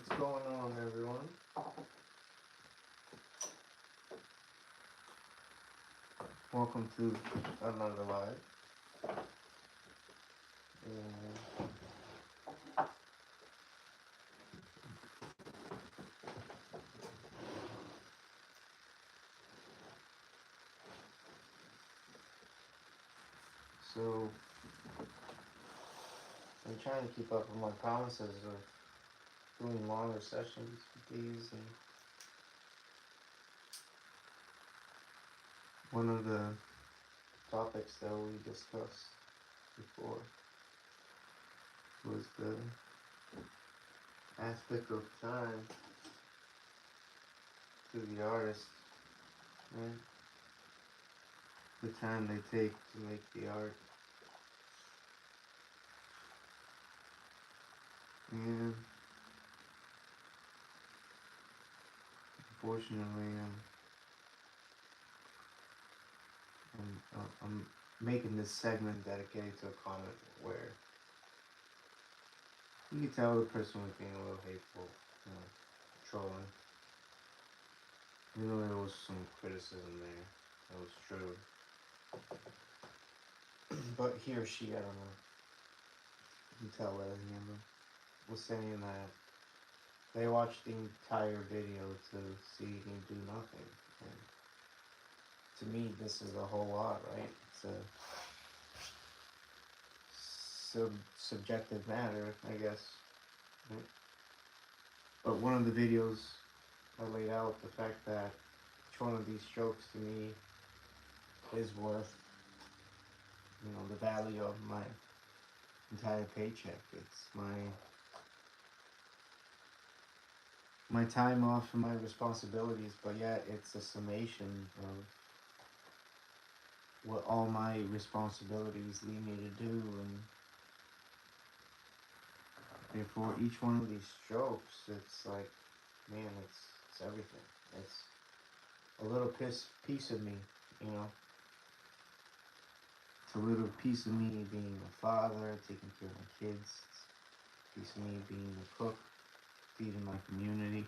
What's going on, everyone? Welcome to another live. And so I'm trying to keep up with my promises of doing longer sessions with these, and one of the topics that we discussed before was the aspect of time to the artist, right? The time they take to make the art. And unfortunately, I'm making this segment dedicated to a comment where you can tell the person was being a little hateful, trolling. There was some criticism there. That was true. But he or she, I don't know, you can tell that him, was saying that they watched the entire video to see him do nothing. And to me, this is a whole lot, right? It's a subjective matter, I guess. Right? But one of the videos I laid out the fact that each one of these strokes to me is worth, the value of my entire paycheck. It's my time off and my responsibilities, but yet it's a summation of what all my responsibilities lead me to do, and therefore each one of these strokes, it's like, man, it's everything. It's a little piece of me, you know. It's a little piece of me being a father, taking care of my kids. It's a piece of me being a cook, feeding my community.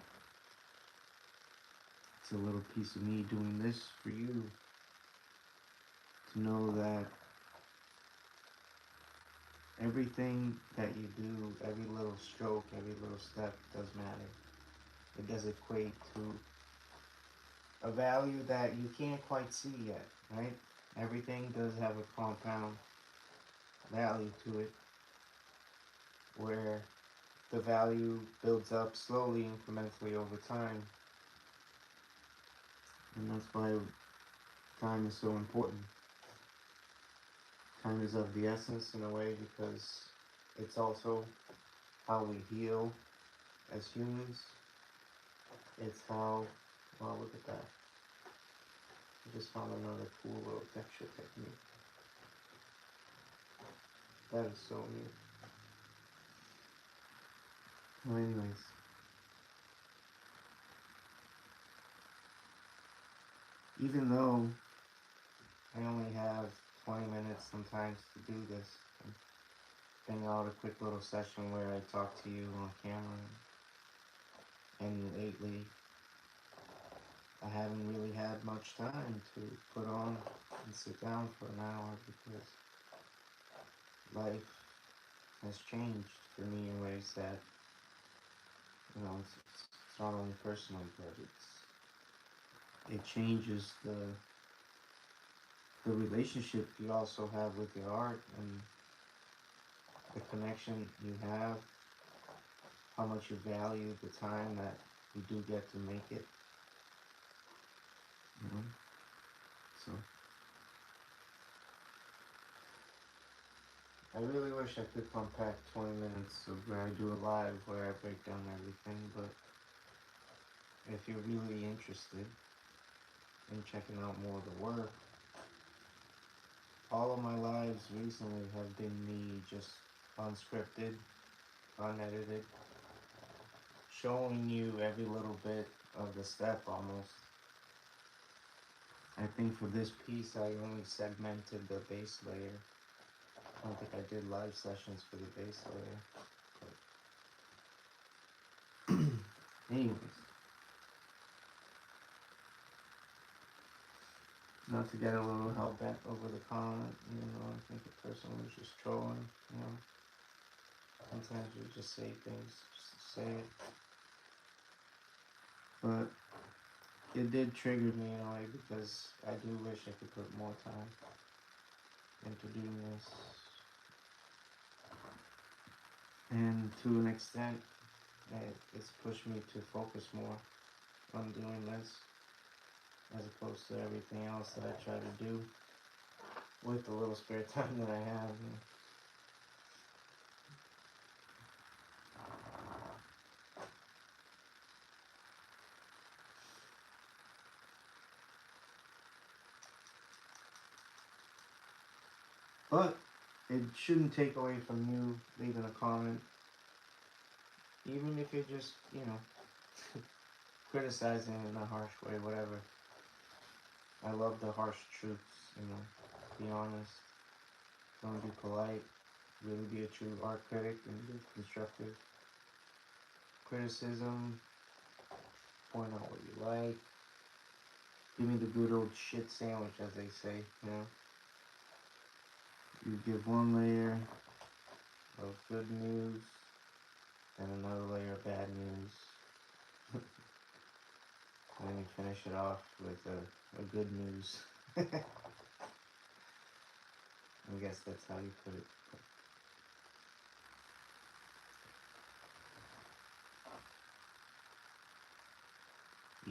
It's a little piece of me doing this for you. To know that everything that you do, every little stroke, every little step does matter. It does equate to a value that you can't quite see yet, right? Everything does have a compound value to it, where the value builds up slowly, incrementally over time. And that's why time is so important. Time is of the essence in a way, because it's also how we heal as humans. It's how, well, look at that. I just found another cool little texture technique. That is so neat. Well, anyways. Even though I only have 20 minutes sometimes to do this, I'm bang out a quick little session where I talk to you on camera. And lately, I haven't really had much time to put on and sit down for an hour, because life has changed for me in ways that, it's not only personal, but it changes the relationship you also have with your art, and the connection you have, how much you value the time that you do get to make it. So I really wish I could compact 20 minutes of where I do a live where I break down everything, but if you're really interested in checking out more of the work, all of my lives recently have been me just unscripted, unedited, showing you every little bit of the step almost. I think for this piece I only segmented the base layer. I don't think I did live sessions for the base layer. Anyways, not to get a little hell bent over the comment, you know, I think the person was just trolling, you know. Sometimes you just say things just to say it. But it did trigger me in a way because I do wish I could put more time into doing this. And to an extent, it's pushed me to focus more on doing this as opposed to everything else that I try to do with the little spare time that I have. You know. But it shouldn't take away from you leaving a comment, even if you're just, you know, criticizing in a harsh way, whatever. I love the harsh truths, you know, be honest, don't be polite, really be a true art critic and be constructive criticism, point out what you like, give me the good old shit sandwich, as they say, you know. You give one layer of good news and another layer of bad news. And then you finish it off with a good news. I guess that's how you put it.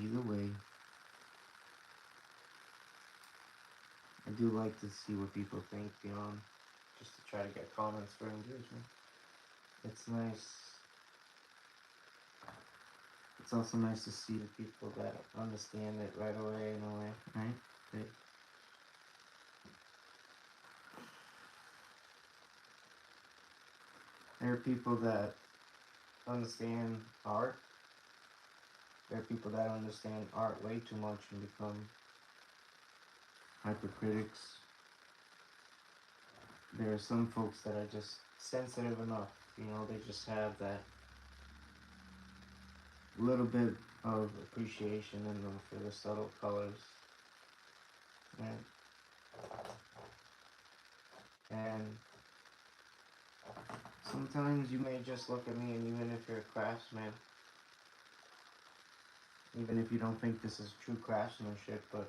Either way, I do like to see what people think beyond just to try to get comments for engagement. It's nice. It's also nice to see the people that understand it right away in a way, right? There are people that understand art. There are people that understand art way too much and become hypercritics. There are some folks that are just sensitive enough, you know, they just have that little bit of appreciation in them for the subtle colors. Right? And sometimes you may just look at me, and even if you're a craftsman, even if you don't think this is true craftsmanship, but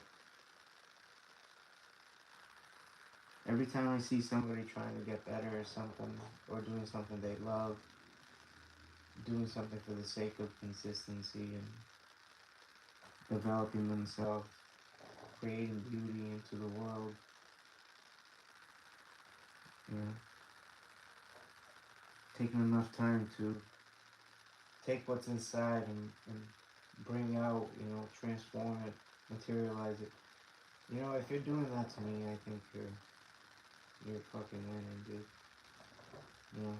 every time I see somebody trying to get better or something, or doing something they love, doing something for the sake of consistency and developing themselves, creating beauty into the world, you know, taking enough time to take what's inside and bring out, you know, transform it, materialize it. You know, if you're doing that to me, I think you're fucking winning, dude. You know.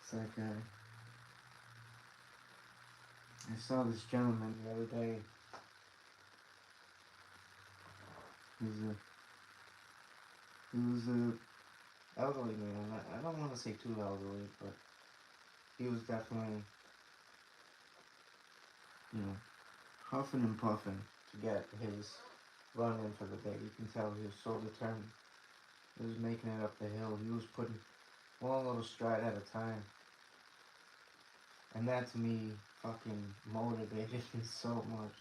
It's like I saw this gentleman the other day. He was a elderly man. I don't want to say too elderly, but he was definitely, you know, huffing and puffing to get his run in for the day. You can tell he was so determined. He was making it up the hill. He was putting one little stride at a time. And that to me fucking motivated me so much.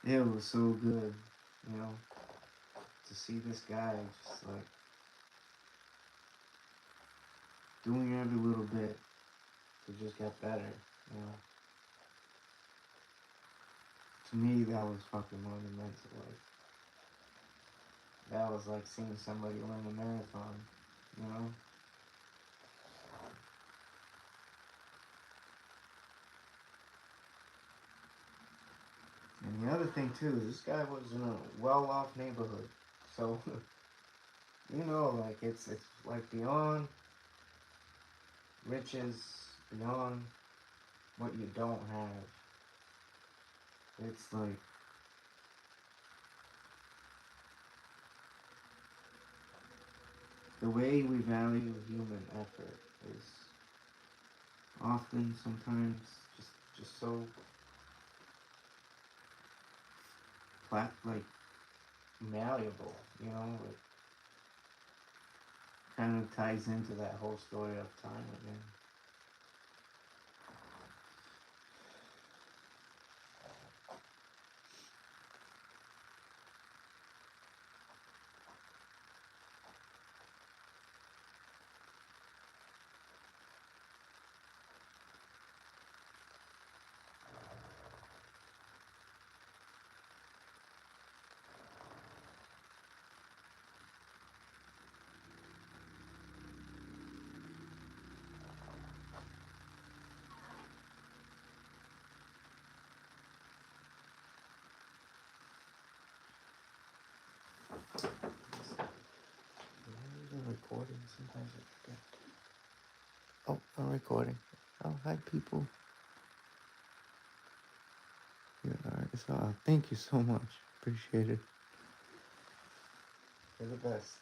It was so good, you know, to see this guy just like doing every little bit to just get better, you know. To me, that was fucking monumental. Like, that was like seeing somebody win a marathon, you know. And the other thing too is this guy was in a well-off neighborhood, so you know, like it's like beyond riches, beyond what you don't have. It's like the way we value human effort is often sometimes just so like malleable, you know, it kind of ties into that whole story of time again. I'm recording. Sometimes I forget. Oh, I'm recording. Oh, hi, people. Yeah, all right. So, thank you so much. Appreciate it. You're the best.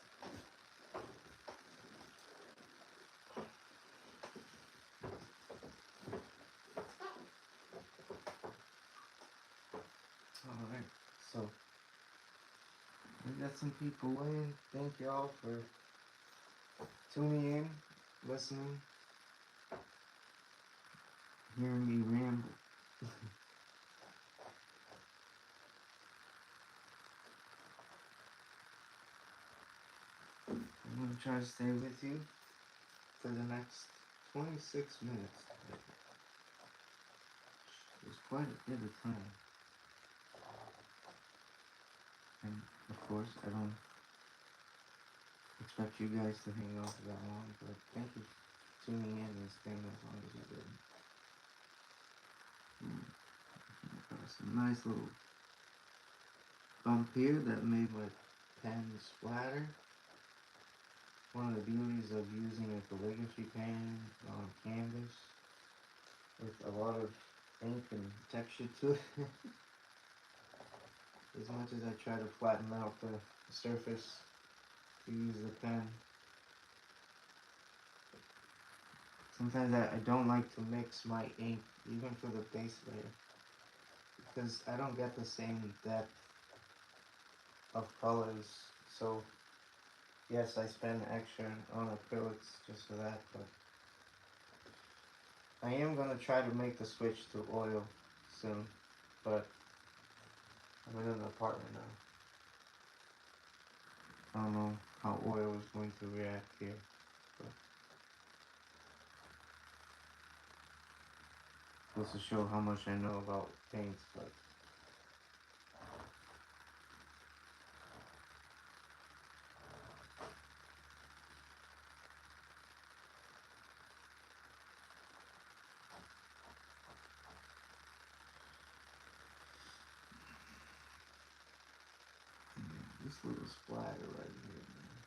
All right. So, we got some people in. Thank y'all for tuning in, listening, hearing me ramble. I'm gonna try to stay with you for the next 26 minutes. It's quite a bit of time. And of course, I don't expect you guys to hang on for that long, but thank you for tuning in and staying as long as you did. Some nice little bump here that made my pen splatter. One of the beauties of using a calligraphy pen on canvas with a lot of ink and texture to it. As much as I try to flatten out the surface to use the pen, sometimes I don't like to mix my ink even for the base layer because I don't get the same depth of colors. So yes, I spend extra on acrylics just for that, but I am gonna try to make the switch to oil soon, but I'm in an apartment now. I don't know how oil is going to react here, but goes to show how much I know about paints, but this little splatter right here, man.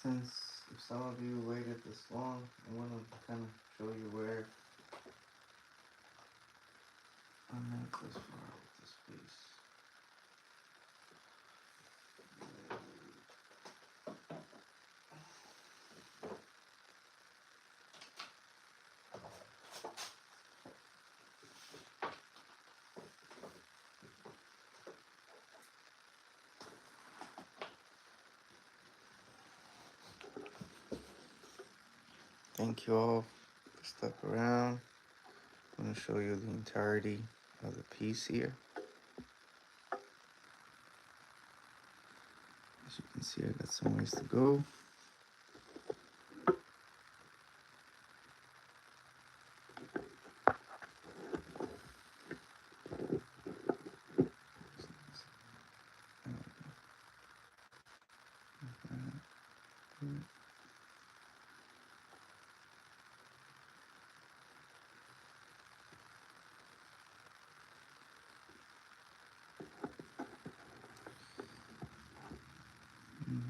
since if some of you waited this long, I want to kind of show you where I went this far with this piece. Thank you all for stuck around. I'm going to show you the entirety of the piece here. As you can see, I got some ways to go.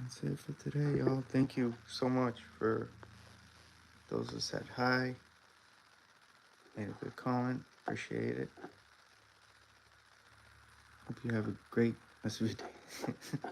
That's it for today, y'all. Thank you so much for those who said hi, made a good comment. Appreciate it. Hope you have a great rest of your day.